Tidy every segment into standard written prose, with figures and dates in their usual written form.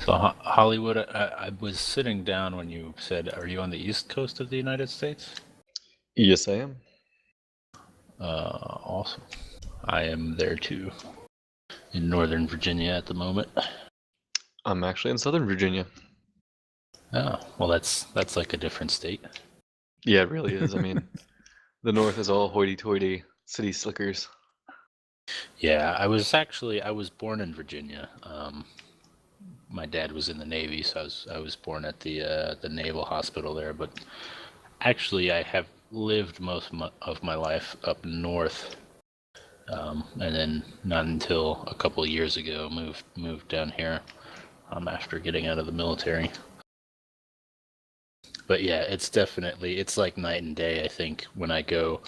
So Hollywood, I was sitting down when you said, "Are you on the East Coast of the United States?" Yes, I am. Awesome. I am there too, in Northern Virginia at the moment. I'm actually in Southern Virginia. Oh, well, that's like a different state. Yeah, it really is. I mean, the North is all hoity-toity city slickers. Yeah, I was born in Virginia. My dad was in the Navy, so I was born at the Naval Hospital there. But actually, I have lived most of my life up north, and then not until a couple of years ago moved down here after getting out of the military. But yeah, it's like night and day. I think when I go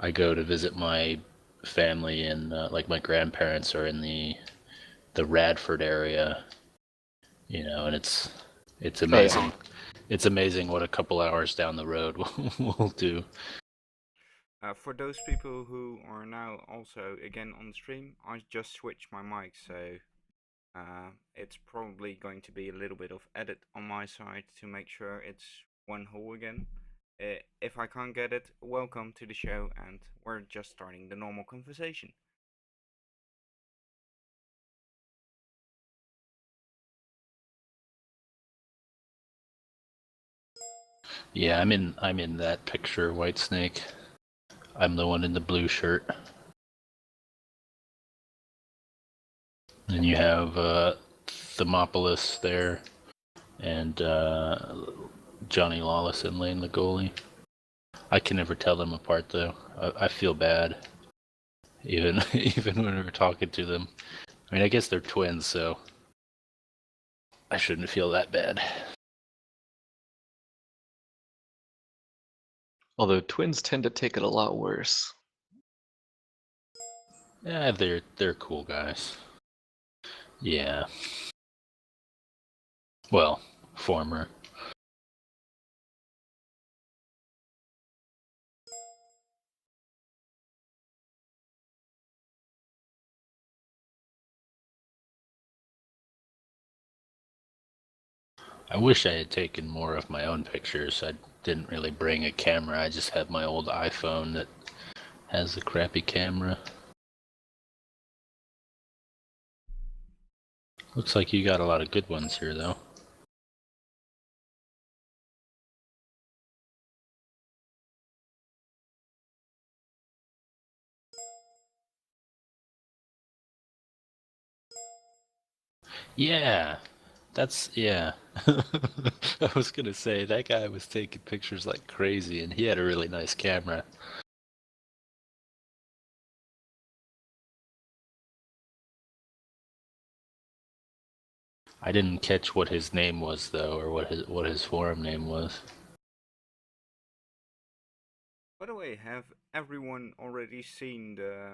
to visit my family, and like my grandparents are in the Radford area, and it's Oh yeah. amazing. It's amazing what a couple hours down the road will do. For those people who are now also again on the stream, I just switched my mic, so it's probably going to be a little bit of edit on my side to make sure it's one whole again. If I can't get it, welcome to the show, and we're just starting the normal conversation. Yeah, I'm in that picture, White Snake. I'm the one in the blue shirt. And you have Thermopolis there, and Johnny Lawless and Lane the goalie. I can never tell them apart though. I feel bad, even even when we're talking to them. I mean, I guess they're twins, so I shouldn't feel that bad. Although twins tend to take it a lot worse. Yeah, they're cool guys. Yeah. Well, former. I wish I had taken more of my own pictures. I didn't really bring a camera. I just had my old iPhone that has a crappy camera. Looks like you got a lot of good ones here, though. Yeah, yeah. I was gonna say, that guy was taking pictures like crazy, and he had a really nice camera. I didn't catch what his name was though, or what his forum name was. By the way, have everyone already seen the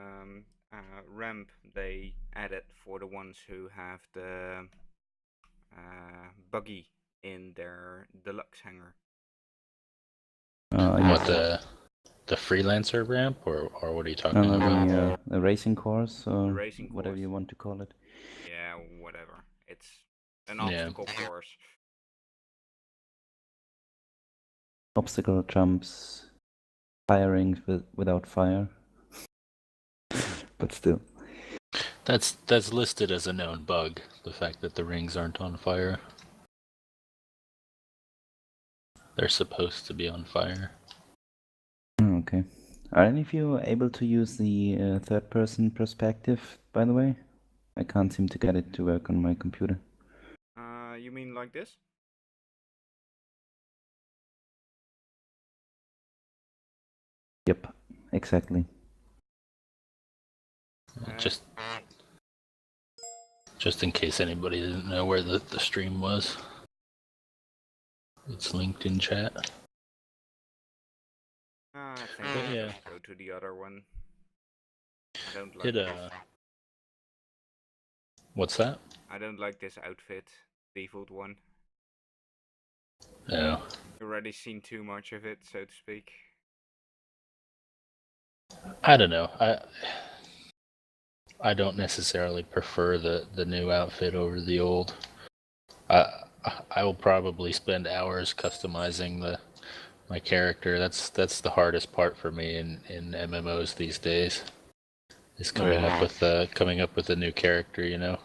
ramp they added for the ones who have the buggy in their deluxe hangar? What, Yes. the freelancer ramp, or what are you talking No, about? the racing course, The or racing whatever course. you want to call it. Yeah, whatever. It's an Yeah. obstacle course. Obstacle jumps, firing without fire. But still. That's listed as a known bug. The fact that the rings aren't on fire. They're supposed to be on fire. Okay. Are any of you able to use the third-person perspective, by the way? I can't seem to get it to work on my computer. You mean like this? Yep, exactly. Just in case anybody didn't know where the stream was. It's linked in chat. I think But I'll yeah. just go to the other one. I don't like It this. What's that? I don't like this outfit. Default one. Oh. Already seen too much of it, so to speak. I don't know. I don't necessarily prefer the new outfit over the old. I will probably spend hours customizing my character. That's the hardest part for me in MMOs these days. Is coming up with a new character, you know.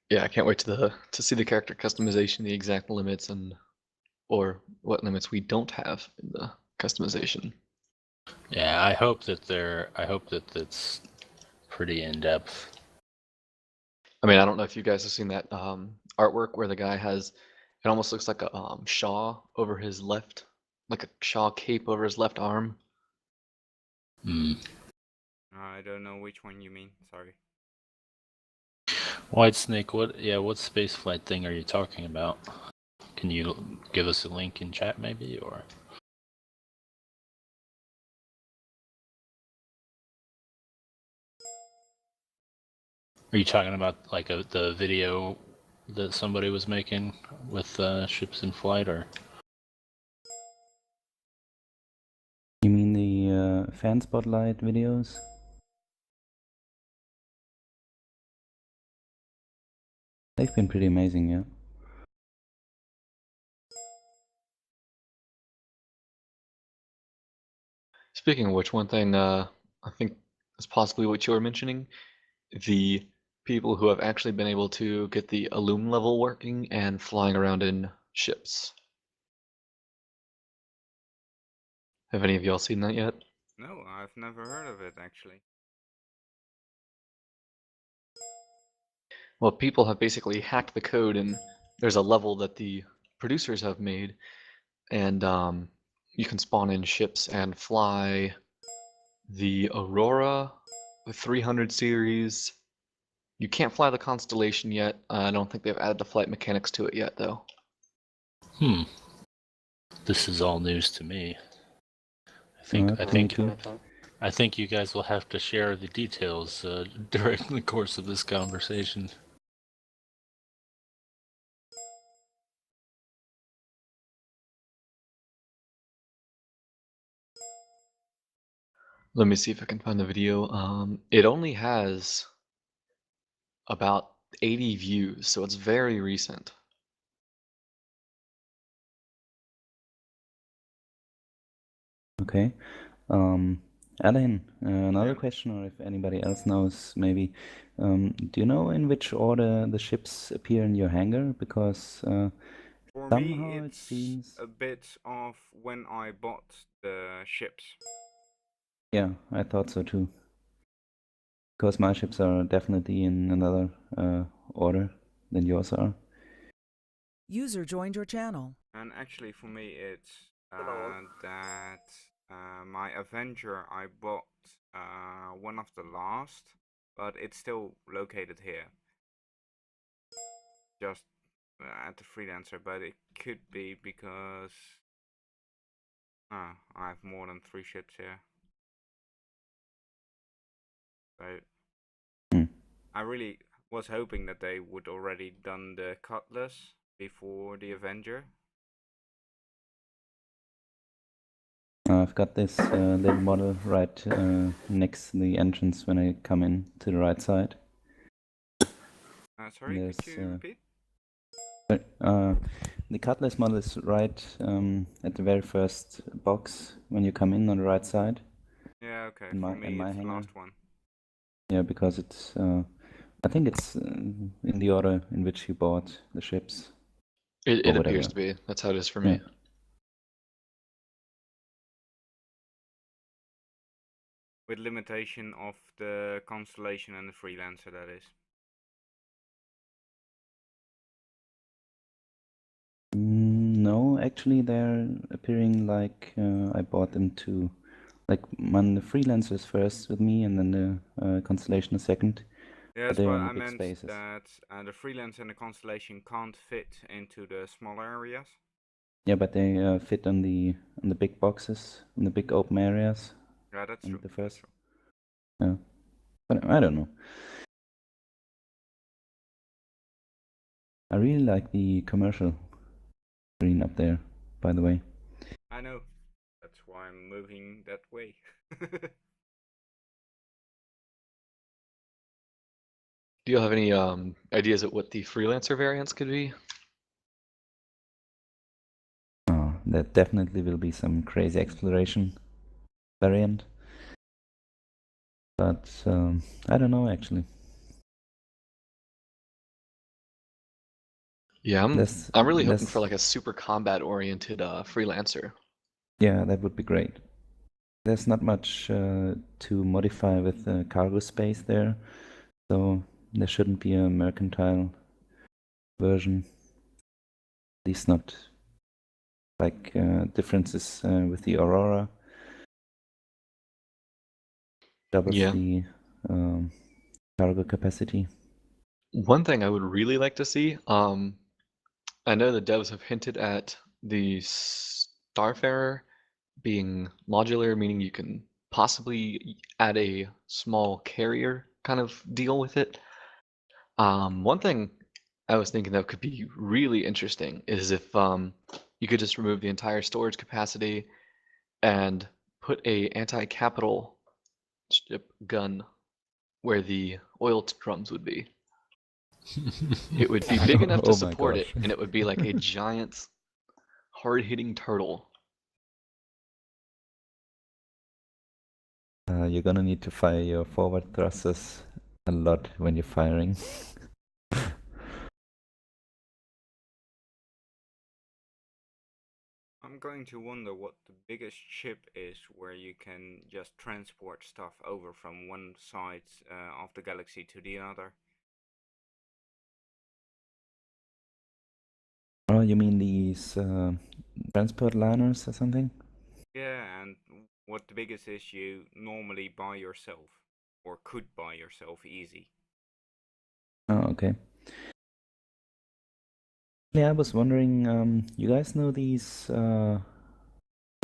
Yeah, I can't wait to see the character customization, the exact limits, and or what limits we don't have in the customization. Yeah, I hope that that's pretty in depth. I mean, I don't know if you guys have seen that artwork where the guy has, it almost looks like a shaw over his left, like a shaw cape over his left arm. Hmm. I don't know which one you mean. Sorry. White Snake, what spaceflight thing are you talking about? Can you give us a link in chat maybe, or? Are you talking about like the video that somebody was making with ships in flight, or? You mean the fan spotlight videos? They've been pretty amazing, yeah. Speaking of which, one thing I think is possibly what you were mentioning, the people who have actually been able to get the Illum level working and flying around in ships. Have any of y'all seen that yet? No, I've never heard of it actually. Well, people have basically hacked the code, and there's a level that the producers have made, and you can spawn in ships and fly the Aurora, the 300 series. You can't fly the Constellation yet. I don't think they've added the flight mechanics to it yet, though. Hmm. This is all news to me. Alright, me too. I think you guys will have to share the details during the course of this conversation. Let me see if I can find the video. It only has about 80 views, so it's very recent. Okay. Alain, another Yeah. question, or if anybody else knows, maybe. Do you know in which order the ships appear in your hangar? Because For somehow me, it it's seems. a bit of when I bought the ships. Yeah, I thought so too. Because my ships are definitely in another order than yours are. User joined your channel. And actually, for me, it's that my Avenger I bought one of the last, but it's still located here. Just at the freelancer, but it could be because I have more than 3 ships here. So Hmm. I really was hoping that they would already done the Cutlass before the Avenger. I've got this little model right next to the entrance when I come in to the right side. Sorry, could There's, you repeat? The Cutlass model is right at the very first box when you come in on the right side. Yeah, okay. in For my- in me, my it's the hangar. last one. Yeah, because it's I think it's in the order in which you bought the ships. It Or appears whatever. to be. That's how it is for Yeah. me. With limitation of the Constellation and the Freelancer, that is. No, actually they're appearing like I bought them too. Like when the Freelancer is first with me and then the Constellation is second. Yes, they're but in the I big meant spaces. that the Freelancer and the Constellation can't fit into the smaller areas. Yeah, but they fit on the big boxes, in the big open areas. Yeah, that's And true. the That's first. true. Yeah. But I don't know. I really like the commercial screen up there, by the way. I know. That's why I'm moving that way. Do you have any ideas of what the freelancer variants could be? Oh, that definitely will be some crazy exploration variant. But I don't know actually. Yeah, There's, I'm really hoping there's, for like a super combat oriented freelancer. yeah, that would be great. There's not much to modify with the cargo space there, so there shouldn't be a mercantile version. At least not like differences with the Aurora. Doubles Yeah. the cargo capacity. One thing I would really like to see, I know the devs have hinted at the Starfarer being modular, meaning you can possibly add a small carrier kind of deal with it. One thing I was thinking that could be really interesting is if you could just remove the entire storage capacity and put a anti-capital ship gun where the oil drums would be. It would be big enough to Oh my support it, gosh. and it would be like a giant, hard-hitting turtle. You're gonna need to fire your forward thrusters a lot when you're firing. I'm going to wonder what the biggest ship is where you can just transport stuff over from one side of the galaxy to the other. Oh, you mean these transport liners or something? Yeah, and what the biggest is you normally buy yourself, or could buy yourself easy. Oh, okay. Yeah, I was wondering, you guys know these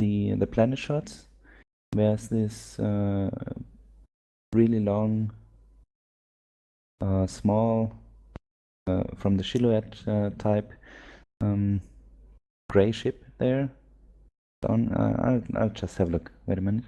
the planet shots? There's this really long, small, from the silhouette type gray ship there. Down, I'll just have a look. Wait a minute.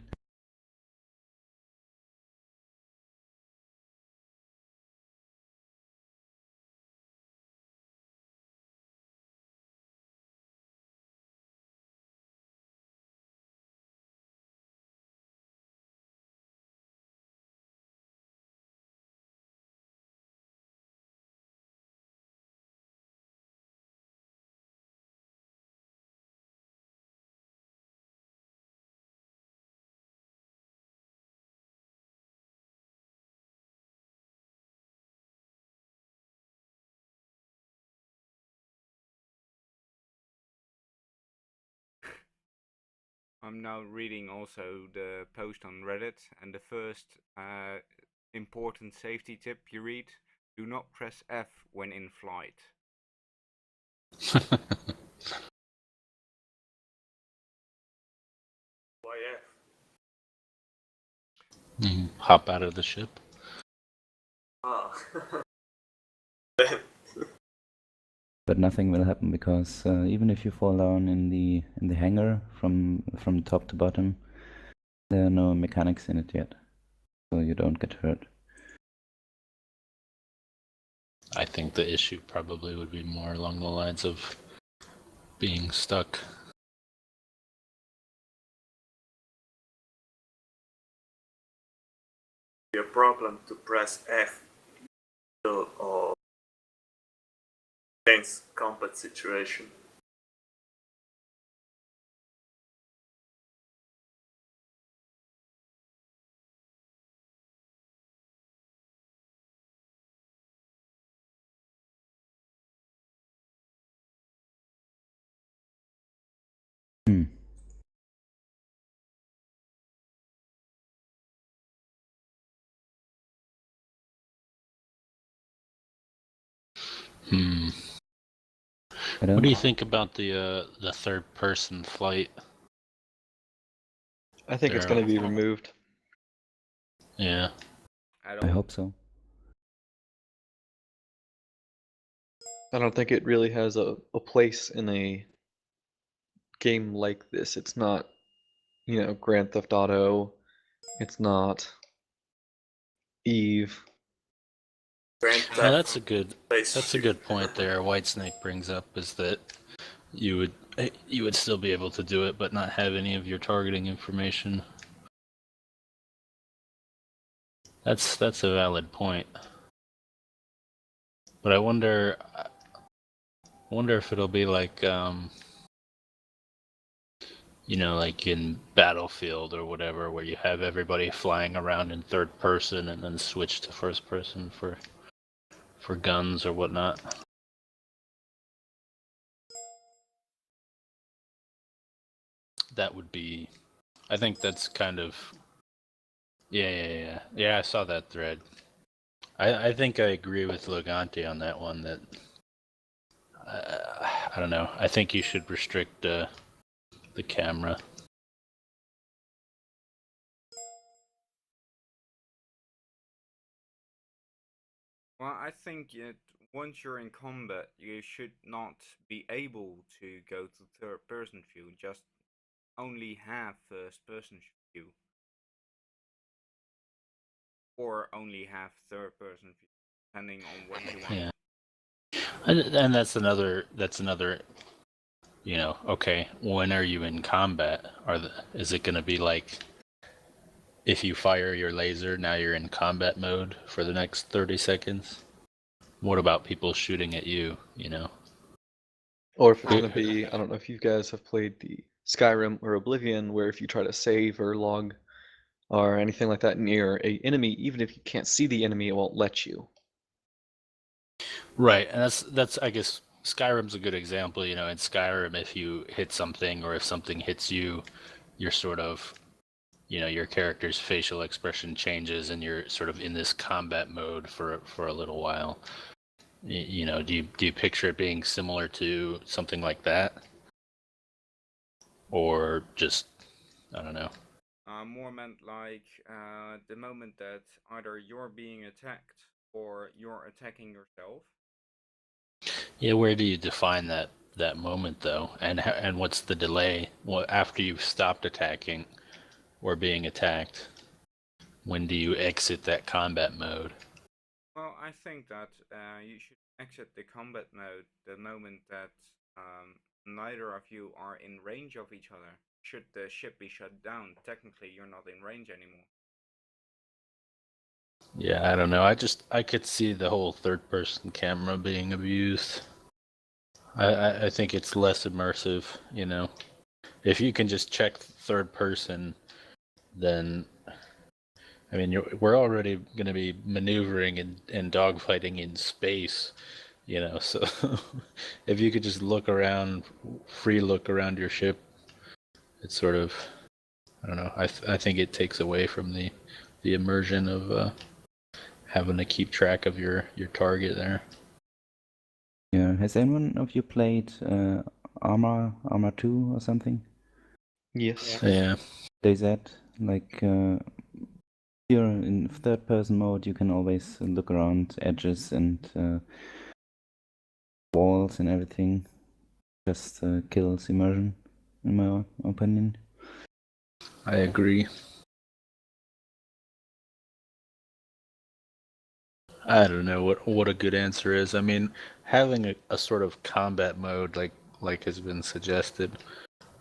I'm now reading also the post on Reddit, and the first important safety tip you read: do not press F when in flight. Why Hop out of the ship. Ah. But nothing will happen because even if you fall down in the hangar from top to bottom, there are no mechanics in it yet, so you don't get hurt. I think the issue probably would be more along the lines of being stuck. Be a problem to press F or tense combat situation. Hmm. Hmm. I What do you don't. think about the third person flight? I think it's going to be removed. Yeah. At I all. hope so. I don't think it really has a place in a game like this. It's not, Grand Theft Auto. It's not Eve. Grand Yeah, that's a Theft good Place that's a 2. good point there. Whitesnake brings up is that you would still be able to do it, but not have any of your targeting information. That's a valid point. But I wonder if it'll be like like in Battlefield or whatever, where you have everybody flying around in third person and then switch to first person for guns or whatnot. That would be, I think that's kind of, yeah. I saw that thread. I think I agree with Logante on that one. That I don't know. I think you should restrict the camera. Well, I think once you're in combat, you should not be able to go to third person view, just only have first person view. Or only have third person view, depending on what you want. Yeah. And that's another okay, when are you in combat? Is it going to be like if you fire your laser, now you're in combat mode for the next 30 seconds? What about people shooting at you, Or if it's going to be, I don't know if you guys have played the Skyrim or Oblivion, where if you try to save or log or anything like that near a enemy, even if you can't see the enemy, it won't let you. Right, and that's I guess Skyrim's a good example. In Skyrim, if you hit something or if something hits you, you're sort of, your character's facial expression changes, and you're sort of in this combat mode for a little while. Do you picture it being similar to something like that, or just I don't know? More meant like the moment that either you're being attacked or you're attacking yourself. Yeah, where do you define that moment though, and what's the delay? After you've stopped attacking or being attacked, when do you exit that combat mode? Well, I think that you should exit the combat mode the moment that neither of you are in range of each other. Should the ship be shut down, technically you're not in range anymore. Yeah, I don't know. I could see the whole third-person camera being abused. I think it's less immersive, If you can just check third person, then I mean, we're already going to be maneuvering and dogfighting in space, So if you could just look around your ship, it's sort of, I don't know. I think it takes away from the immersion of having to keep track of your target there. Yeah, has anyone of you played Arma 2 or something? Yes. Yeah. DayZ, like you're in third person mode, you can always look around edges and walls and everything. Just kills immersion, in my opinion. I agree. I don't know what a good answer is. I mean, having a sort of combat mode like has been suggested,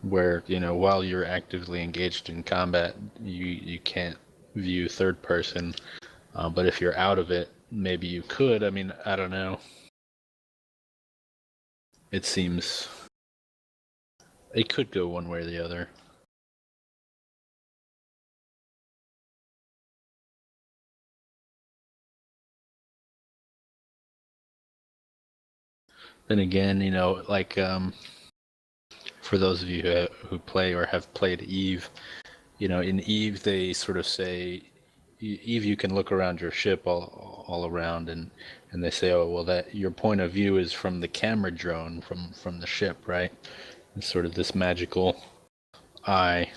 where while you're actively engaged in combat, you can't view third person, but if you're out of it, maybe you could. I mean, I don't know. It seems it could go one way or the other. Then again, like for those of you who play or have played Eve, in Eve they sort of say, Eve, you can look around your ship all around, and they say, oh well, that your point of view is from the camera drone from the ship, right? It's sort of this magical eye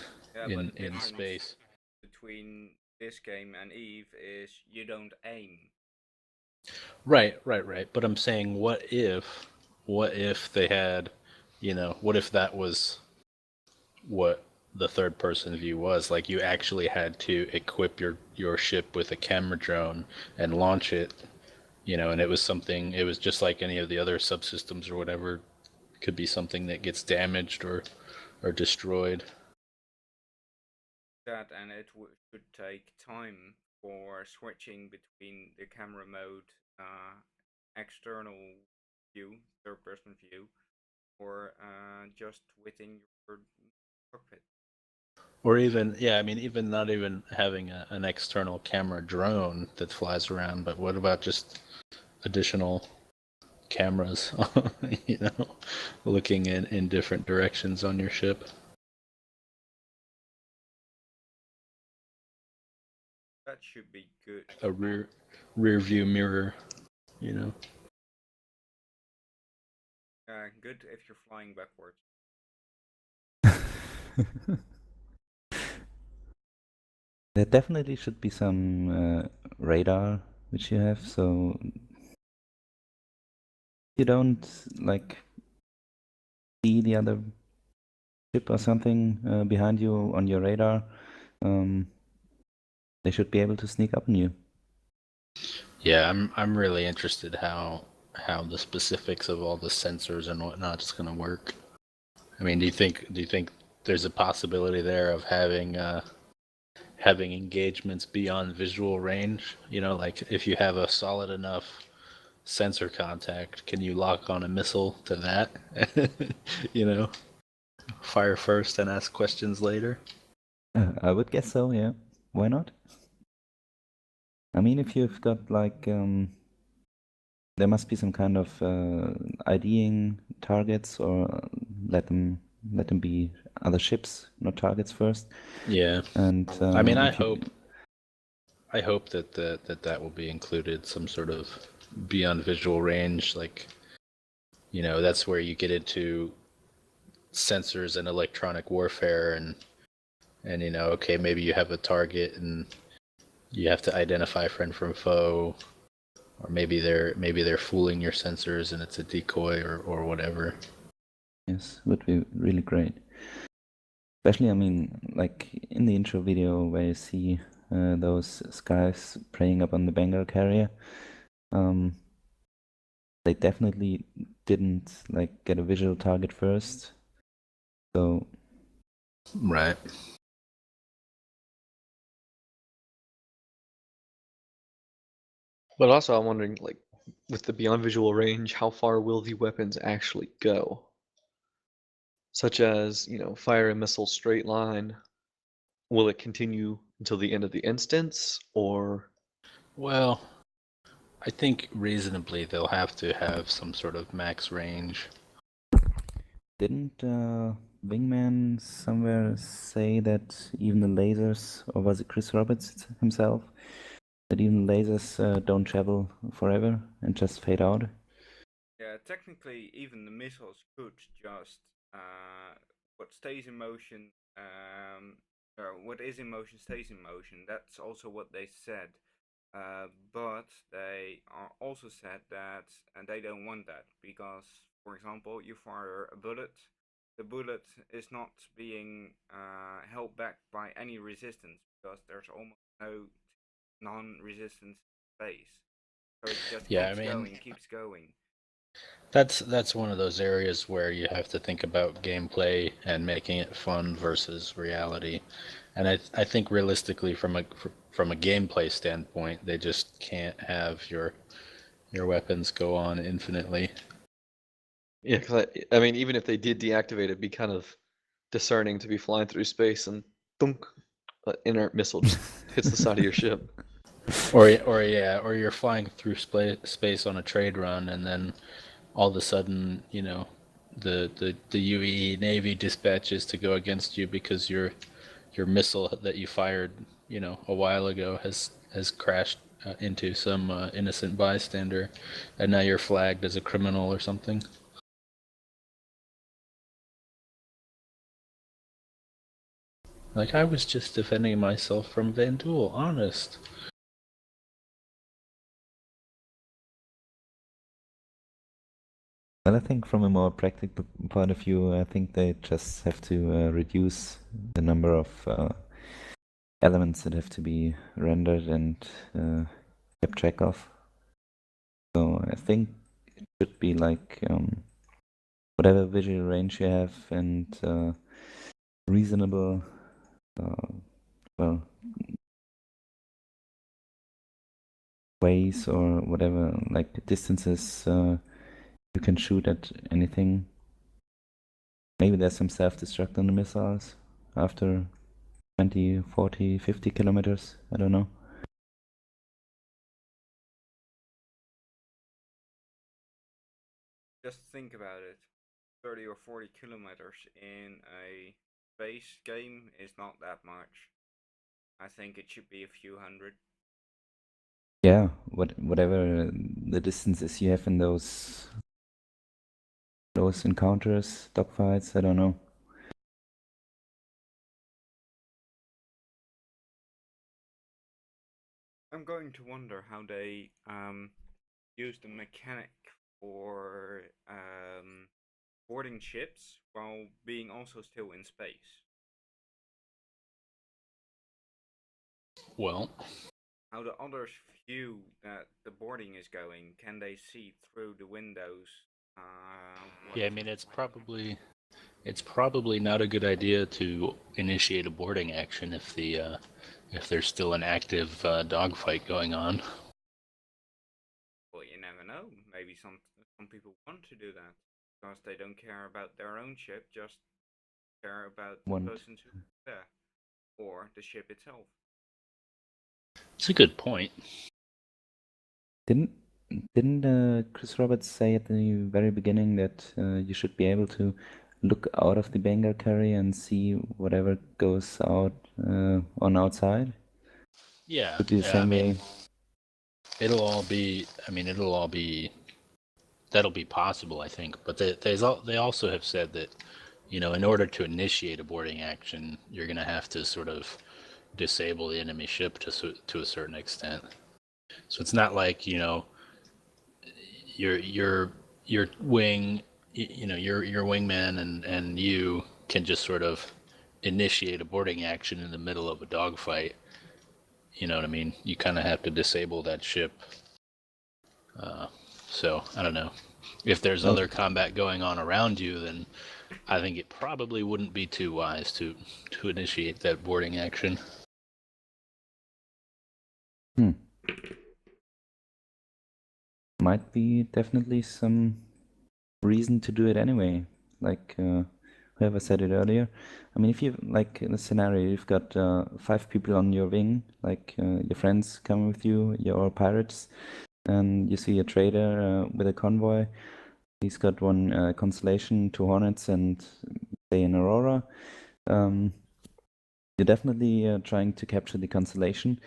in space. Between this game and Eve is you don't aim. Right. But I'm saying, what if they had, what if that was what the third person view was? Like, you actually had to equip your ship with a camera drone and launch it, and it was something. It was just like any of the other subsystems or whatever. Could be something that gets damaged or destroyed. That, and it should take time for switching between the camera mode, external view, third person view, or just within your cockpit. Or even, yeah, I mean, even not even having an external camera drone that flies around, but what about just additional cameras, looking in different directions on your ship? That should be good. A rear view mirror, Good if you're flying backwards. There definitely should be some radar which you have, so you don't like see the other ship or something behind you on your radar. They should be able to sneak up on you. Yeah, I'm really interested how the specifics of all the sensors and whatnot is going to work. I mean, do you think there's a possibility there of having engagements beyond visual range? Like if you have a solid enough sensor contact, can you lock on a missile to that? Fire first and ask questions later. I would guess so, yeah. Why not? I mean, if you've got like, there must be some kind of IDing targets, or let them be other ships, not targets first. Yeah. And I mean, I if you- hope that that will be included, some sort of beyond visual range, like, that's where you get into sensors and electronic warfare, and okay, maybe you have a target and you have to identify friend from foe, or maybe they're fooling your sensors and it's a decoy or whatever. Yes, would be really great. Especially, I mean, like in the intro video where you see those skies preying up on the Bengal carrier, they definitely didn't like get a visual target first. So Right. But also, I'm wondering, like, with the beyond visual range, how far will the weapons actually go? Such as, fire a missile straight line. Will it continue until the end of the instance, or? Well, I think reasonably they'll have to have some sort of max range. didn't Wingman somewhere say that even the lasers, or was it Chris Roberts himself, that even lasers don't travel forever and just fade out? Yeah, technically, even the missiles could just what stays in motion, or what is in motion stays in motion. That's also what they said. But they are also said that, and they don't want that because, for example, you fire a bullet, the bullet is not being held back by any resistance because there's almost no non-resistance space. So it just Yeah, keeps going. That's one of those areas where you have to think about gameplay and making it fun versus reality. And I think realistically, from a gameplay standpoint, they just can't have your weapons go on infinitely. Yeah, because I mean, even if they did deactivate it, it'd be kind of discerning to be flying through space and thunk, an inert missile just hits the side of your ship. Or you're flying through space on a trade run, and then all of a sudden, the UAE Navy dispatches to go against you because your missile that you fired, a while ago has crashed into some innocent bystander, and now you're flagged as a criminal or something. Like, I was just defending myself from Van Duel, honest. Well, I think from a more practical point of view, I think they just have to reduce the number of elements that have to be rendered and kept track of. So I think it should be like whatever visual range you have and reasonable, well, ways or whatever, like distances you can shoot at anything. Maybe there's some self-destruct on the missiles after 20, 40, 50 kilometers. I don't know. Just think about it. 30 or 40 kilometers in a space game is not that much. I think it should be a few hundred. Yeah, whatever the distances you have in those encounters, dogfights, I don't know. I'm going to wonder how they use the mechanic for boarding ships while being also still in space. Well, How the others view that the boarding is going? Can they see through the windows? yeah, I mean it's probably not a good idea to initiate a boarding action if there's still an active dogfight going on. Well, you never know. Maybe some people want to do that because they don't care about their own ship, just care about the Want. persons who are there or the ship itself. It's a good point. Didn't Chris Roberts say at the very beginning that you should be able to look out of the Bengal carrier and see whatever goes out on outside? Yeah, Would be the yeah, same I mean, way. it'll all be that'll be possible, I think. But they also have said that, in order to initiate a boarding action, you're going to have to sort of disable the enemy ship to a certain extent. So it's not like, your wing, your wingman and you can just sort of initiate a boarding action in the middle of a dogfight. You know what I mean? You kind of have to disable that ship. So I don't know. If there's other combat going on around you, then I think it probably wouldn't be too wise to initiate that boarding action. Might be definitely some reason to do it anyway. Like whoever said it earlier. I mean, if you like in a scenario, you've got 5 people on your wing, like your friends come with you, you're all pirates, and you see a trader with a convoy. He's got one Constellation, 2 Hornets, and say an Aurora. You're definitely trying to capture the Constellation.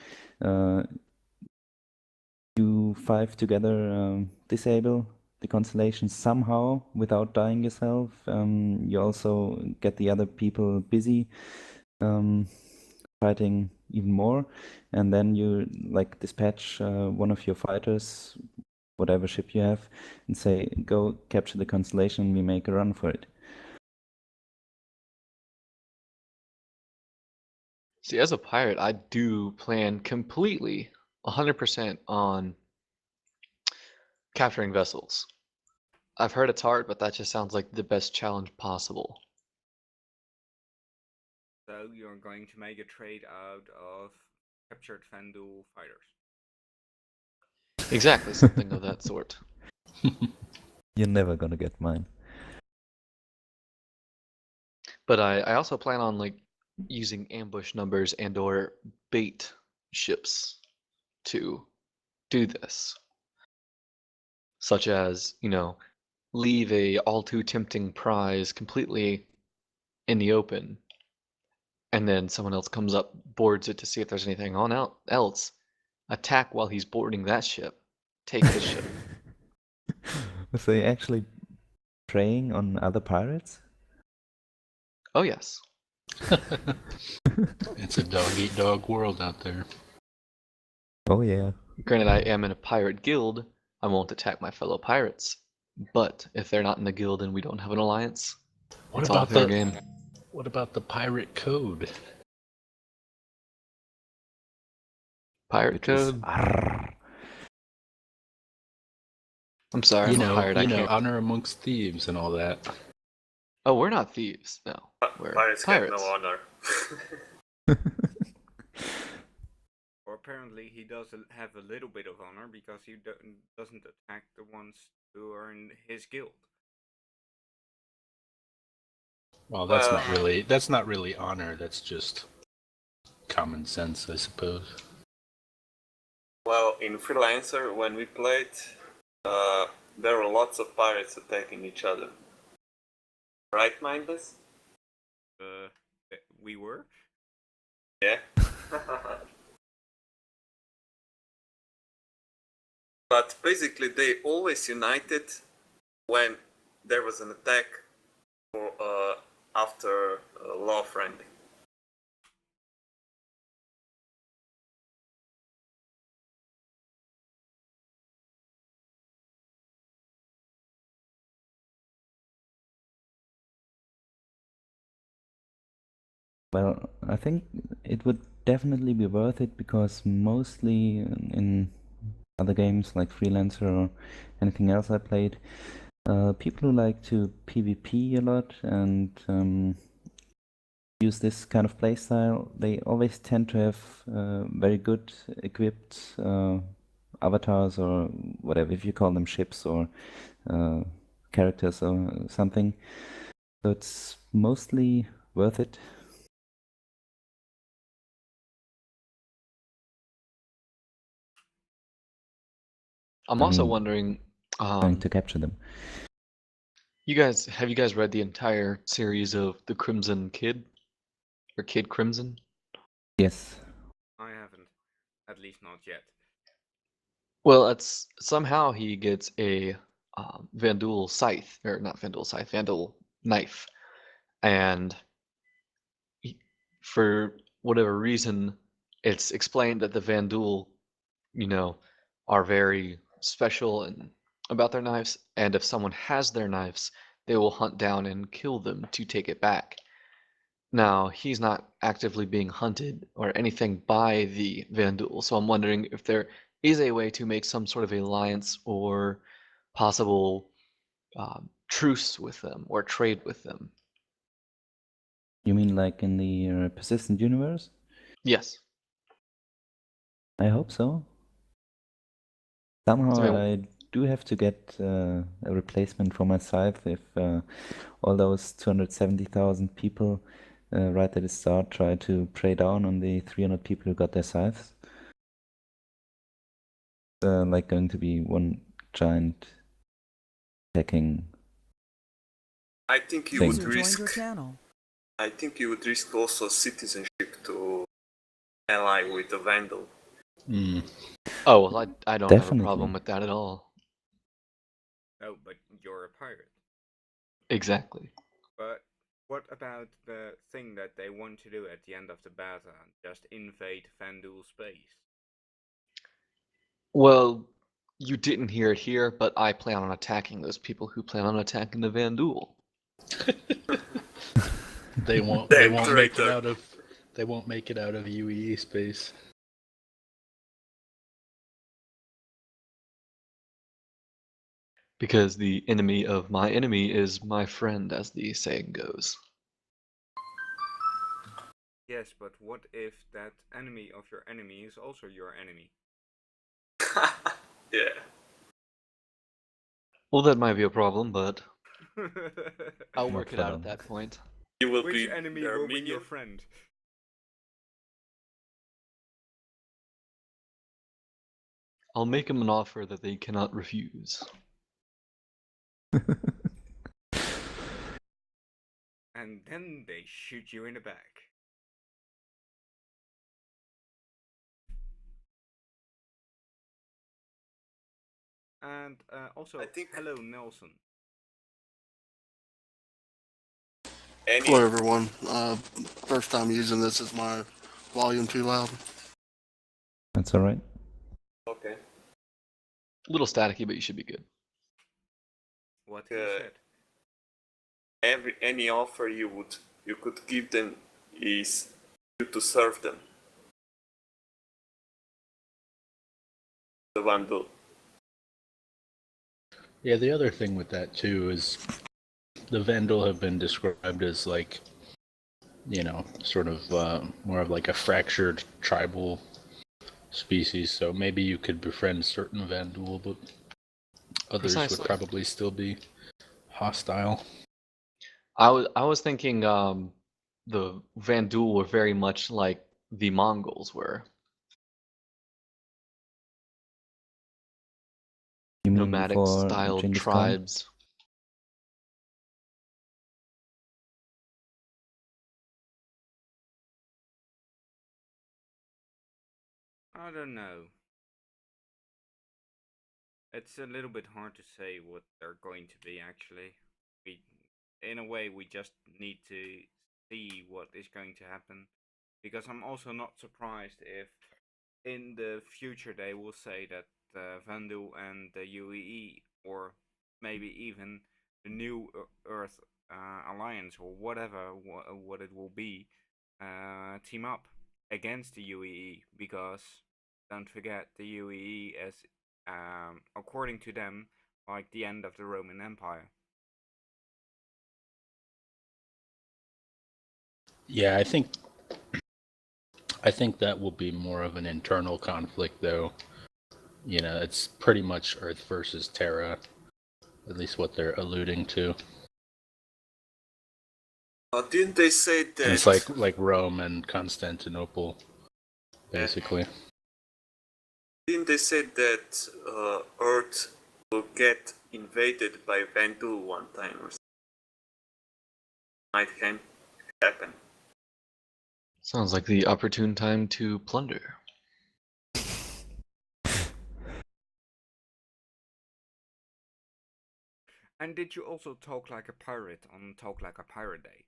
You 5 together disable the Constellation somehow without dying yourself. You also get the other people busy fighting even more, and then you like dispatch one of your fighters, whatever ship you have, and say, go capture the Constellation, and we make a run for it. See, as a pirate, I do plan completely 100% on capturing vessels. I've heard it's hard, but that just sounds like the best challenge possible. So you're going to make a trade out of captured Vandal fighters. Exactly, something of that sort. You're never gonna get mine. But I also plan on like using ambush numbers and or bait ships to do this. Such as, leave a all too tempting prize completely in the open, and then someone else comes up, boards it to see if there's anything on else, attack while he's boarding that ship, take his ship. So you're actually preying on other pirates? Oh yes. It's a dog-eat-dog world out there. Oh yeah. Granted, I am in a pirate guild. I won't attack my fellow pirates. But if they're not in the guild and we don't have an alliance, it's all fair game. What about the pirate code? Pirate Which is code. arrrr. I'm sorry, I'm hired. I can't. honor amongst thieves and all that. Oh, we're not thieves. No, we're Pirates have no honor. Or apparently he does have a little bit of honor because he doesn't attack the ones who are in his guild. Well, Well- that's not really honor. That's just common sense, I suppose. Well, in Freelancer, when we played, there were lots of pirates attacking each other. Right, Mindless? We were? Yeah. But basically, they always united when there was an attack or after law friendly. Well, I think it would definitely be worth it because mostly in other games like Freelancer or anything else I played, people who like to PvP a lot and use this kind of playstyle, they always tend to have very good equipped avatars or whatever, if you call them ships or characters or something. So it's mostly worth it. I'm I also mean, wondering, Trying to capture them. have you guys read the entire series of The Crimson Kid? Or Kid Crimson? Yes. I haven't. At least not yet. Well, it's somehow he gets a Vandal scythe, or not Vandal scythe, Vandal knife, and for whatever reason, it's explained that the Vandal, are very special and about their knives, and if someone has their knives, they will hunt down and kill them to take it back. Now, he's not actively being hunted or anything by the Vandal, so I'm wondering if there is a way to make some sort of alliance or possible truce with them or trade with them. You mean like in the persistent universe? Yes. I hope so. Somehow I mean, I do have to get a replacement for my scythe if all those 270,000 people right at the start try to prey down on the 300 people who got their scythes. Like going to be one giant attacking. I think you Thing. would User joined your risk. channel. I think you would risk also citizenship to ally with a vandal. oh, well, I don't have a Definitely. problem with that at all. Oh, but you're a pirate. Exactly. But what about the thing that they want to do at the end of the beta? Just invade Vandal space? Well, you didn't hear it here, but I plan on attacking those people who plan on attacking the Vandal. They won't Damn make it traitor. out of UEE space. Because the enemy of my enemy is my friend, as the saying goes. Yes, but what if that enemy of your enemy is also your enemy? Yeah. Well, that might be a problem, but I'll Not work it for out long. at that point. You will Which be enemy their will be your minion. friend? I'll make him an offer that they cannot refuse. And then they shoot you in the back. And also, I think- hello Nelson. Any Hello, everyone. First time using this. Is my volume too loud? That's alright. Okay. A little staticky, but you should be good. What he Uh, said. Any offer you could give them is you to serve them. The vandal. Yeah, the other thing with that too is the Vendel have been described as like, sort of more of like a fractured tribal species. So maybe you could befriend certain Vandal, but others would Precisely. probably still be hostile. I was thinking the Vandul were very much like the Mongols were. You mean Nomadic for styled Genghis Khan? tribes. I don't know. It's a little bit hard to say what they're going to be actually. We, in a way, we just need to see what is going to happen. Because I'm also not surprised if in the future they will say that Vandu and the UEE, or maybe even the New Earth Alliance, or whatever what it will be, team up against the UEE. Because don't forget, the UEE is, according to them, like the end of the Roman Empire. Yeah, I think that will be more of an internal conflict, though. It's pretty much Earth versus Terra, at least what they're alluding to. Didn't they say that? And it's like Rome and Constantinople, Yeah. basically. Didn't they say that Earth will get invaded by Vandal one time or something? Might happen. Sounds like the opportune time to plunder. And did you also talk like a pirate on Talk Like a Pirate Day?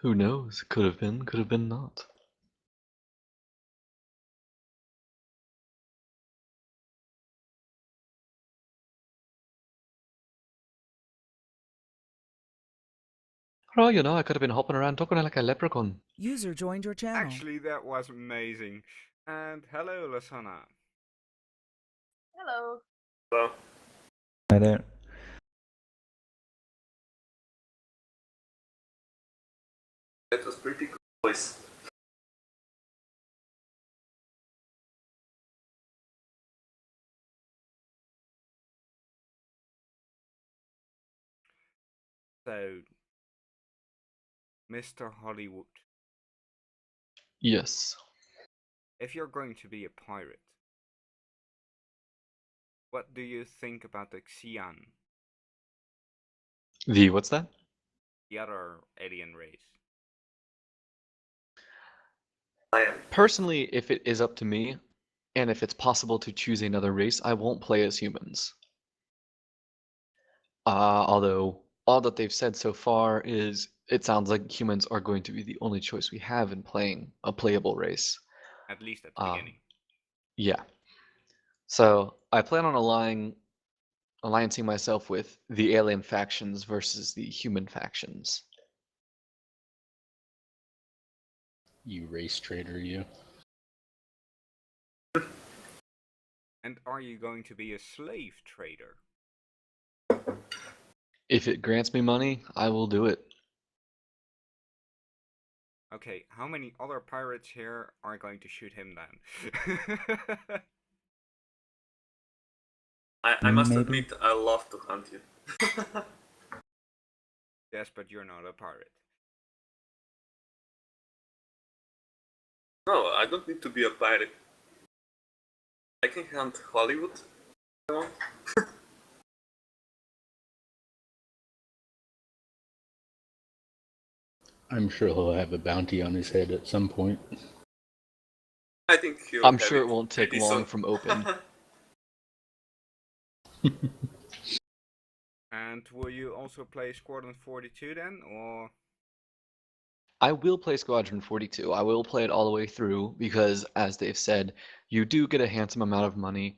Who knows? Could have been not. Oh, I could have been hopping around talking like a leprechaun. User joined your channel. Actually, that was amazing. And hello, Lasana. Hello. Well, Hi there. that was pretty cool voice. So, Mr. Hollywood, Yes. if you're going to be a pirate, what do you think about the Xi'an, What's that? the other alien race? I am. Personally, if it is up to me, and if it's possible to choose another race, I won't play as humans. Although all that they've said so far is it sounds like humans are going to be the only choice we have in playing a playable race. At least at the beginning. Yeah. So I plan on alliancing myself with the alien factions versus the human factions. You race traitor, you. And are you going to be a slave trader? If it grants me money, I will do it. Okay, how many other pirates here are going to shoot him down? I must Maybe. admit, I love to hunt you. Yes, but you're not a pirate. No, I don't need to be a pirate. I can hunt Hollywood if I want. I'm sure he'll have a bounty on his head at some point. I think he'll I'm have sure it won't take pretty long soon. from open. And will you also play Squadron 42 then, or? I will play Squadron 42. I will play it all the way through because, as they've said, you do get a handsome amount of money,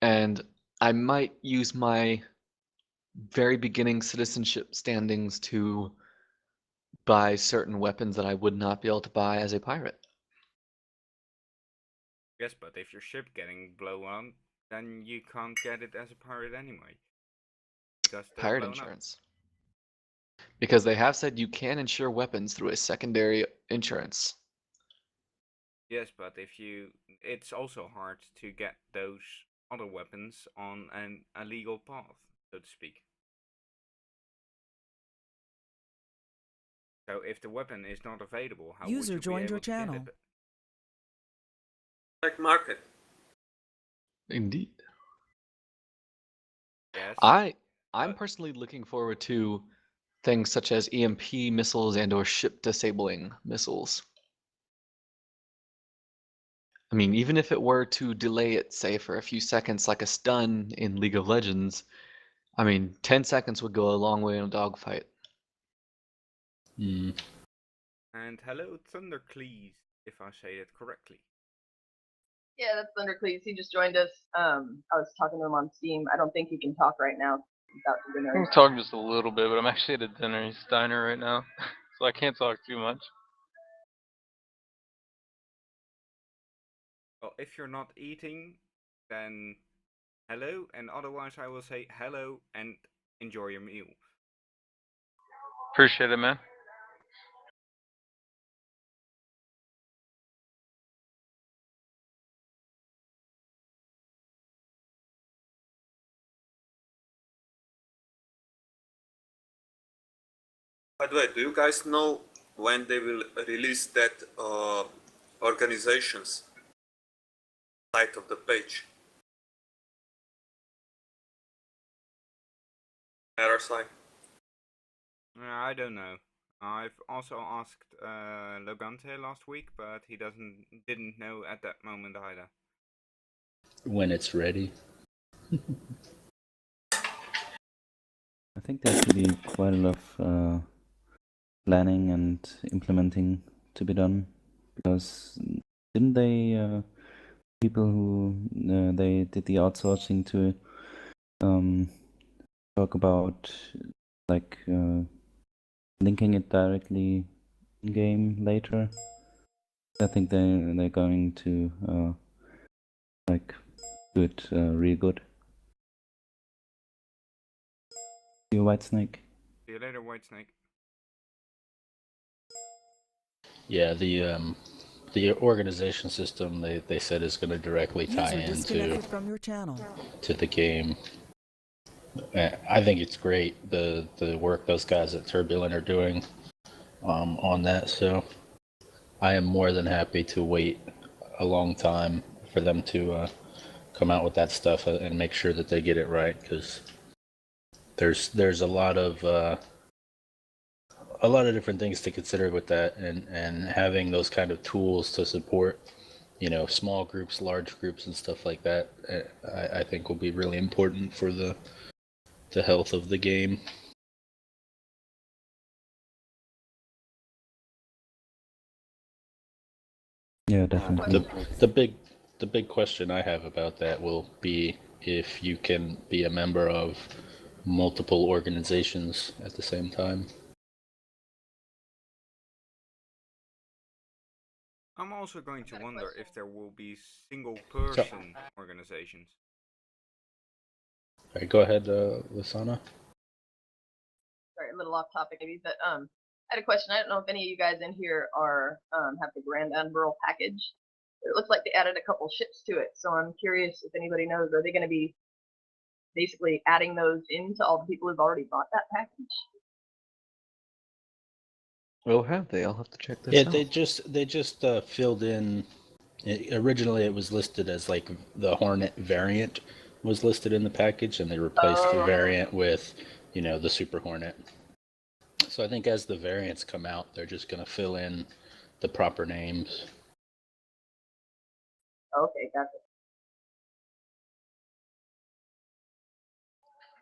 and I might use my very beginning citizenship standings to buy certain weapons that I would not be able to buy as a pirate. Yes, but if your ship getting blown up, then you can't get it as a pirate anyway. Because they're Pirate blown up. insurance. Because they have said you can insure weapons through a secondary insurance. Yes, but it's also hard to get those other weapons on a legal path, so to speak. So if the weapon is not available, how would User you be joined your able to get channel. it? Black market. Indeed. Yes. I'm personally looking forward to things such as EMP missiles and or ship disabling missiles. I mean, even if it were to delay it, say, for a few seconds like a stun in League of Legends, I mean, 10 seconds would go a long way in a dogfight. Mm. And hello, Thundercleese, if I say it correctly. Yeah, that's Thundercleese. He just joined us. I was talking to him on Steam. I don't think he can talk right now. He's out to I dinner. can talk just a little bit, but I'm actually at a diner right now, so I can't talk too much. Well, if you're not eating, then hello, and otherwise I will say hello and enjoy your meal. Appreciate it, man. By the way, do you guys know when they will release that organization's site of the page? Error sign. I don't know. I've also asked Logante last week, but he didn't know at that moment either. When it's ready. I think there's to be quite a lot of planning and implementing to be done, because didn't they people who they did the outsourcing to talk about like linking it directly in game later? I think they're going to like do it real good. See you, Whitesnake. See you later, Whitesnake. Yeah, the organization system they said is going to directly tie User disconnected into from your channel. the game. I think it's great the work those guys at Turbulent are doing on that. So I am more than happy to wait a long time for them to come out with that stuff and make sure that they get it right, because there's a lot of different things to consider with that, and having those kind of tools to support, you know, small groups, large groups, and stuff like that. I think will be really important for the health of the game. Yeah, definitely. The big question I have about that will be if you can be a member of multiple organizations at the same time. I'm also going to wonder if there will be single person organizations. All right, go ahead, Lisana. Sorry, a little off topic maybe, but I had a question. I don't know if any of you guys in here are have the Grand Admiral package. It looks like they added a couple ships to it, so I'm curious if anybody knows, are they going to be basically adding those into all the people who've already bought that package? Oh, have they? I'll have to check this Yeah, out. they just filled in. Originally, it was listed as like the Hornet variant was listed in the package, and they replaced the variant with, you know, the Super Hornet. So I think as the variants come out, they're just going to fill in the proper names. Okay, gotcha.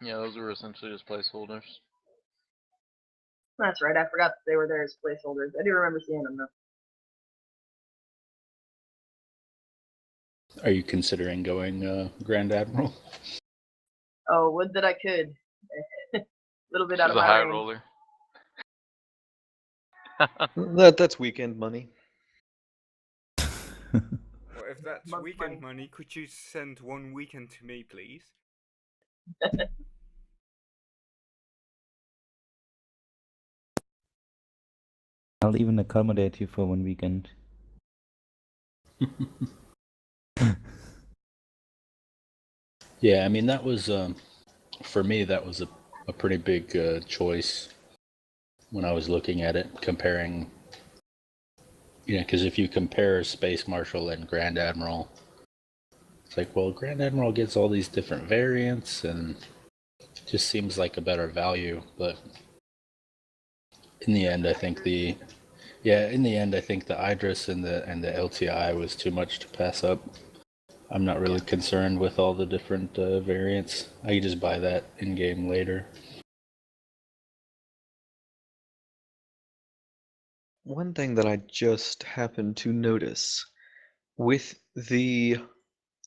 Yeah, those were essentially just placeholders. That's right. I forgot that they were there as placeholders. I do remember seeing them though. Are you considering going Grand Admiral? Oh, would that I could. A little bit She's out of a my high range. roller. That's weekend money. Well, if that's month weekend money, could you send 1 weekend to me, please? I'll even accommodate you for 1 weekend. Yeah, I mean that was for me that was a pretty big choice when I was looking at it, comparing. Yeah, because if you compare Space Marshal and Grand Admiral, it's like, well, Grand Admiral gets all these different variants and just seems like a better value. But in the end, I think the Idris and the LTI was too much to pass up. I'm not really concerned with all the different variants. I can just buy that in game later. One thing that I just happened to notice with the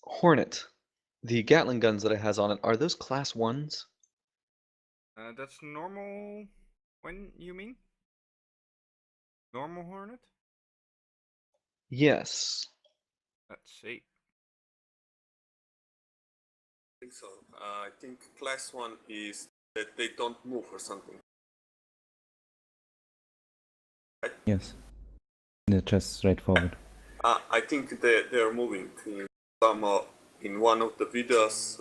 Hornet, the Gatling guns that it has on it, are those class 1s? That's normal. When you mean? Normal Hornet? Yes. Let's see. I think so. I think class 1 is that they don't move or something. Yes. They're just straightforward. I think they're moving in some in one of the videos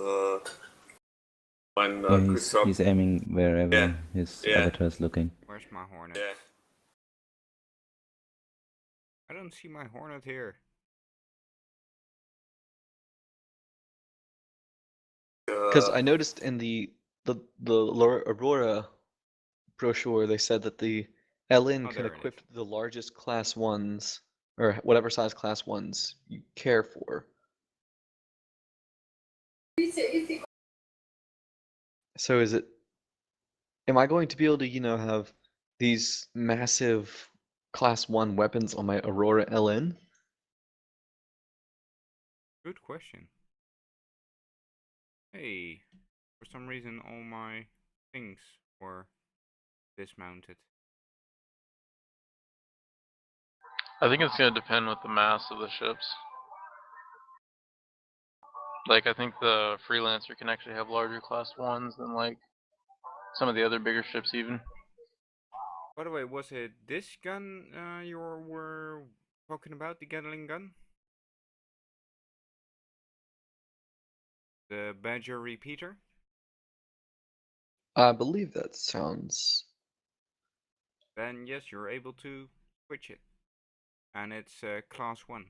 when Yeah, Chris Rock. he's aiming wherever Yeah, his yeah. avatar is looking. Where's my Hornet? Yeah. I don't see my Hornet here. Because I noticed in the Aurora brochure, they said that the LN Oh, can there it equip is. the largest class 1s, or whatever size class 1s you care for. So am I going to be able to, have these massive class 1 weapons on my Aurora LN? Good question. Hey, for some reason all my things were dismounted. I think it's gonna depend with the mass of the ships. Like, I think the Freelancer can actually have larger class 1s than, like, some of the other bigger ships even. By the way, was it this gun you were talking about, the Gatling gun? The Badger repeater? I believe that sounds... Then yes, you're able to switch it. And it's class 1.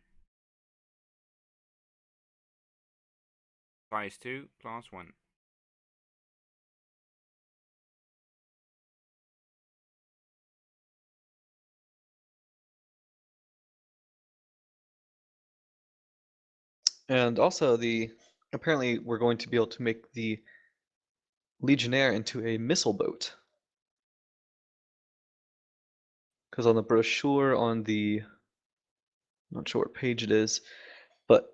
Size 2, class 1. And also, apparently we're going to be able to make the Legionnaire into a missile boat. Because on the brochure on the, I'm not sure what page it is, but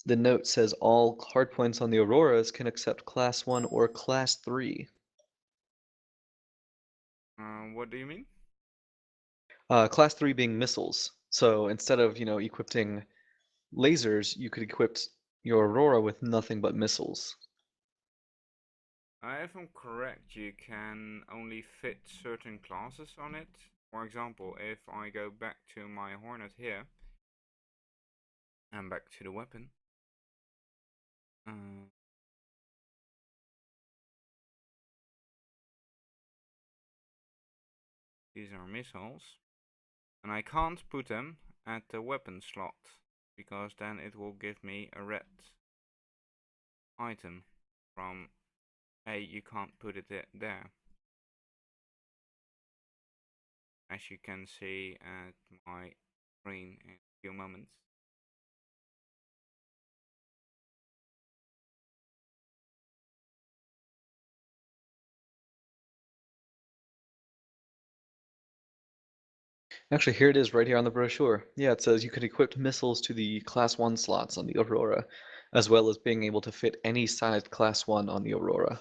the note says all hardpoints on the Auroras can accept class 1 or class 3. What do you mean? Class 3 being missiles. So instead of, equipping lasers, you could equip your Aurora with nothing but missiles. If I'm correct, you can only fit certain classes on it. For example, if I go back to my Hornet here, and back to the weapon, these are missiles, and I can't put them at the weapon slot, because then it will give me a red item from, hey, you can't put it there. As you can see at my screen in a few moments. Actually, here it is right here on the brochure. Yeah, it says you can equip missiles to the class 1 slots on the Aurora, as well as being able to fit any sized class 1 on the Aurora.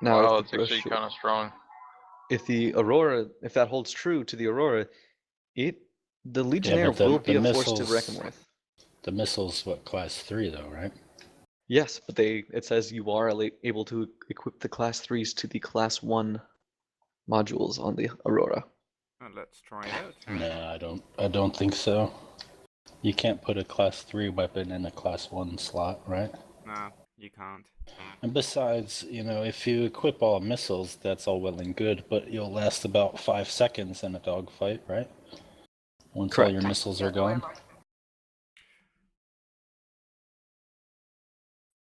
Now, Wow, if it's the actually brochure, kind of strong. if the Aurora, if that holds true to the Aurora, it The Legionnaire but will the be a force to reckon missiles, with. the missiles, what, class 3 though, right? Yes, but it says you are able to equip the class 3s to the class 1 modules on the Aurora. Well, let's try it out. No, I don't think so. You can't put a class 3 weapon in a class 1 slot, right? No, you can't. And besides, if you equip all missiles, that's all well and good, but you'll last about 5 seconds in a dogfight, right? Once all your Correct. missiles Yeah, are no gone. ammo.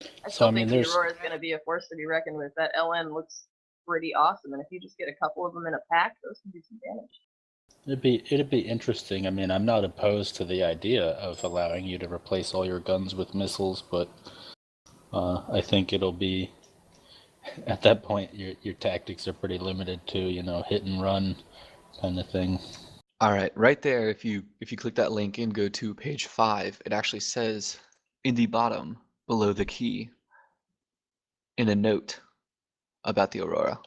I So, still I mean, think the there's... Aurora is going to be a force to be reckoned with. That LN looks pretty awesome, and if you just get a couple of them in a pack, those can do some damage. It'd be interesting. I mean, I'm not opposed to the idea of allowing you to replace all your guns with missiles, but I think it'll be at that point your tactics are pretty limited to hit and run kind of thing. All right, right there. If you click that link and go to page 5, it actually says in the bottom below the key in a note about the Aurora.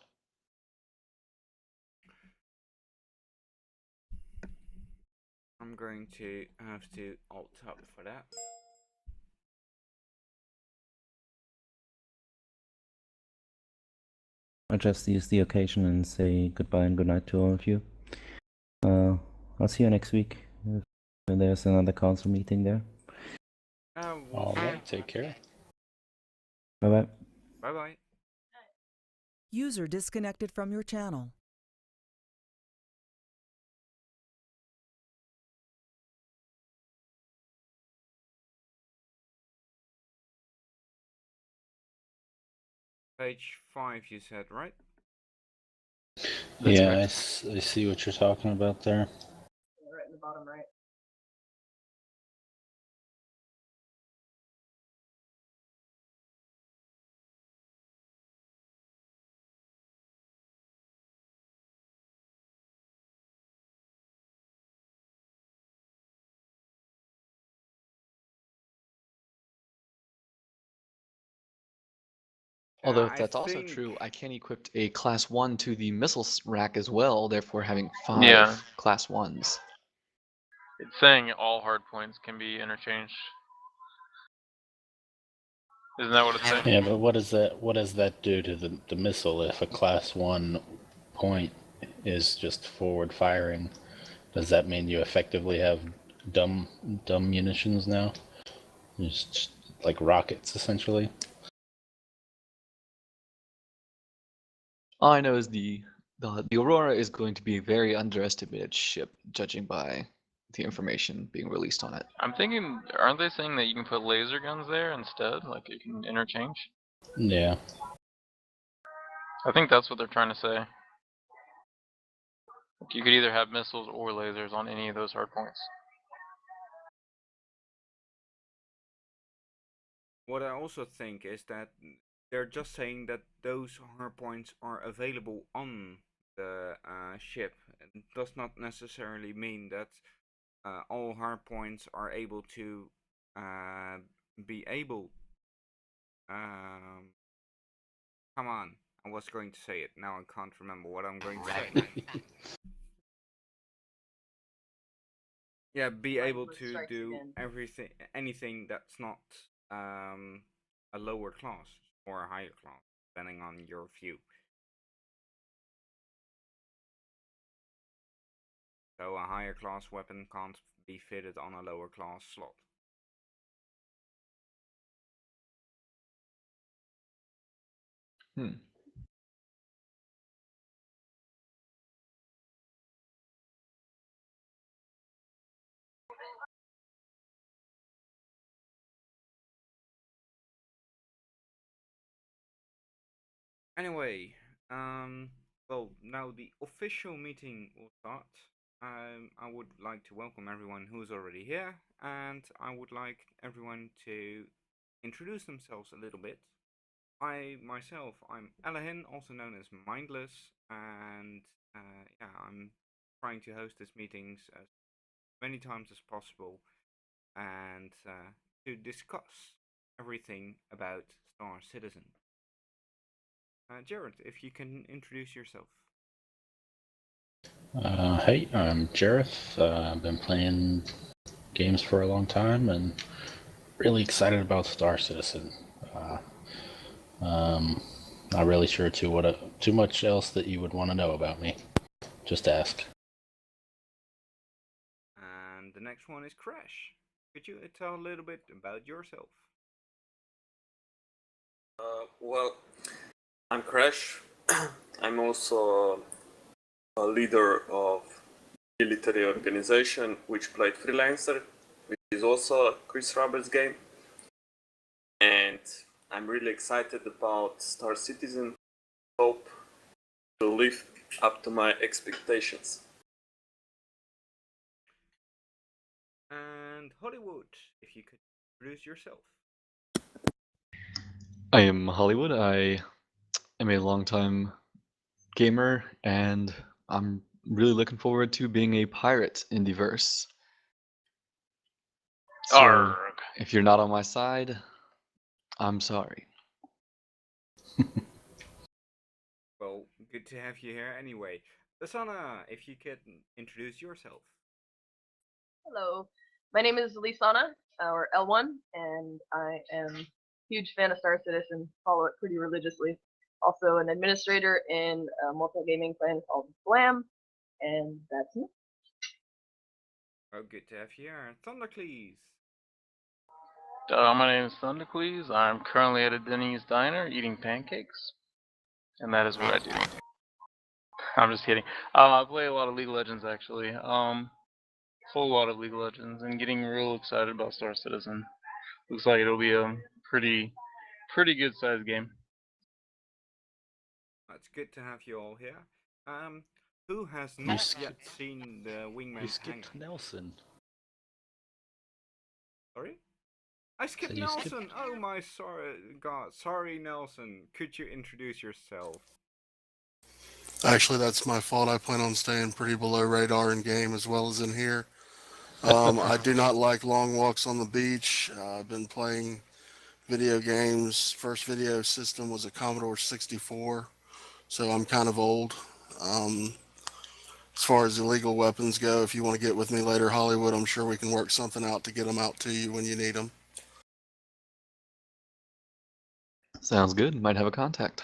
I'm going to have to alt-tab for that. I'll just use the occasion and say goodbye and good night to all of you. I'll see you next week when there's another council meeting there. All right, take care. Bye bye. Bye-bye. User disconnected from your channel. Page 5 you said, right? That's Yeah, I correct. see what you're talking about there. Yeah, right in the bottom right. Although I if that's also think true, I can equip a class 1 to the missile rack as well, therefore having 5 Yeah. class 1s. It's saying all hard points can be interchanged. Isn't that what it's saying? Yeah, but what does that do to the missile if a class 1 point is just forward firing? Does that mean you effectively have dumb munitions now? Just like rockets, essentially. All I know is the Aurora is going to be a very underestimated ship, judging by the information being released on it. I'm thinking, aren't they saying that you can put laser guns there instead? Like you can interchange? Yeah. I think that's what they're trying to say. Like you could either have missiles or lasers on any of those hard points. what I also think is that they're just saying that those hard points are available on the ship. It does not necessarily mean that all hard points are able to be able. Come on, I was going to say it. Now I can't remember what I'm going to say. Yeah, be Lightning able Bolt to strikes do again. anything that's not a lower class or a higher class, depending on your view. So a higher class weapon can't be fitted on a lower class slot. Anyway, well, now the official meeting will start. I would like to welcome everyone who's already here, and I would like everyone to introduce themselves a little bit. I'm Alahin, also known as Mindless, and yeah, I'm trying to host these meetings as many times as possible, and to discuss everything about Star Citizen. Jared, if you can introduce yourself. Hey, I'm Jareth. I've been playing games for a long time and really excited about Star Citizen. Not really sure too much else that you would want to know about me. Just ask. And the next one is Crash. Could you tell a little bit about yourself? Well, I'm Crash. I'm also a leader of military organization which played Freelancer, which is also a Chris Roberts game. And I'm really excited about Star Citizen. Hope to live up to my expectations. And Hollywood, if you could introduce yourself. I am Hollywood. I am a longtime gamer, and I'm really looking forward to being a pirate in the verse. So, Arrgh. if you're not on my side, I'm sorry. Well, good to have you here anyway. Lasana, if you could introduce yourself. Hello, my name is Lisana, or L1, and I am a huge fan of Star Citizen, follow it pretty religiously. Also an administrator in a multi-gaming plan called Glam, and that's me. Oh, good to have you here. Thundercleese. My name is Thundercleese. I'm currently at a Denny's diner eating pancakes, and that is what I do. I'm just kidding. I play a lot of League of Legends actually. Whole lot of League of Legends, and getting real excited about Star Citizen. Looks like it'll be a pretty good sized game. It's good to have you all here. Who has You not yet skipped. seen the You Wingman's skipped hangar? Nelson. Sorry? I skipped Said you Nelson! skipped. Oh my god, sorry Nelson. Could you introduce yourself? Actually, that's my fault. I plan on staying pretty below radar in game as well as in here. I do not like long walks on the beach. I've been playing video games. First video system was a Commodore 64, so I'm kind of old. As far as illegal weapons go, if you want to get with me later, Hollywood, I'm sure we can work something out to get them out to you when you need them. Sounds good. Might have a contact.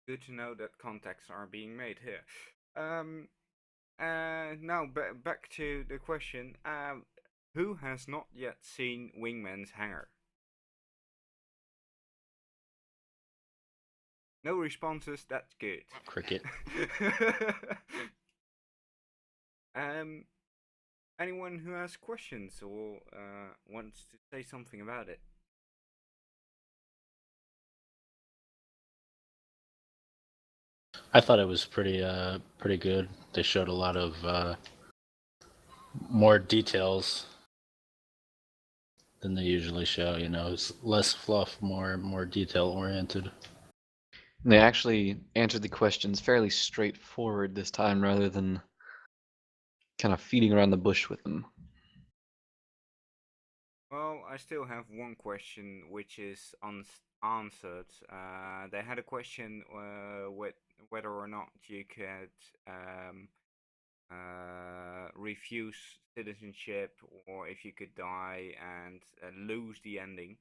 Good to know that contacts are being made here. Now back to the question. Who has not yet seen Wingman's hangar? No responses. That's good. Cricket. Anyone who has questions or wants to say something about it? I thought it was pretty good. They showed a lot of more details than they usually show. You know, it's less fluff, more detail oriented. And they actually answered the questions fairly straightforward this time rather than kind of feeding around the bush with them. Well, I still have one question which is unanswered. They had a question with whether or not you could refuse citizenship or if you could die and lose the ending.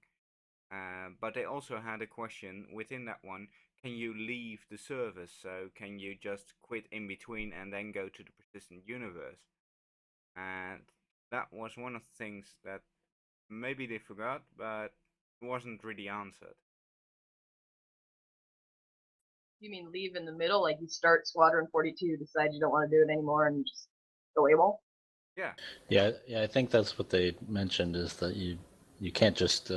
But they also had a question within that one, can you leave the service? So can you just quit in between and then go to the persistent universe? And that was one of the things that maybe they forgot, but wasn't really answered. You mean leave in the middle, like you start Squadron 42, decide you don't want to do it anymore, and just go AWOL? Yeah. Yeah, I think that's what they mentioned is that you can't just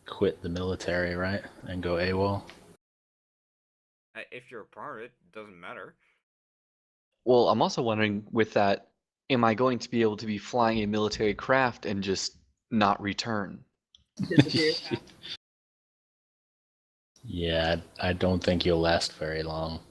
quit the military, right, and go AWOL. If you're a pirate, it doesn't matter. Well, I'm also wondering with that, am I going to be able to be flying a military craft and just not return? Disappear. Yeah, I don't think you'll last very long.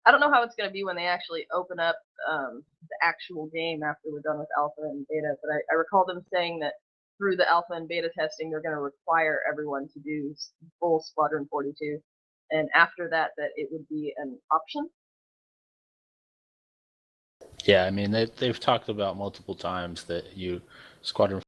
I don't know how it's going to be when they actually open up the actual game after we're done with alpha and beta, but I recall them saying that through the alpha and beta testing, they're going to require everyone to do full Squadron 42. and after that, that it would be an option? Yeah, I mean they've talked about multiple times that Squadron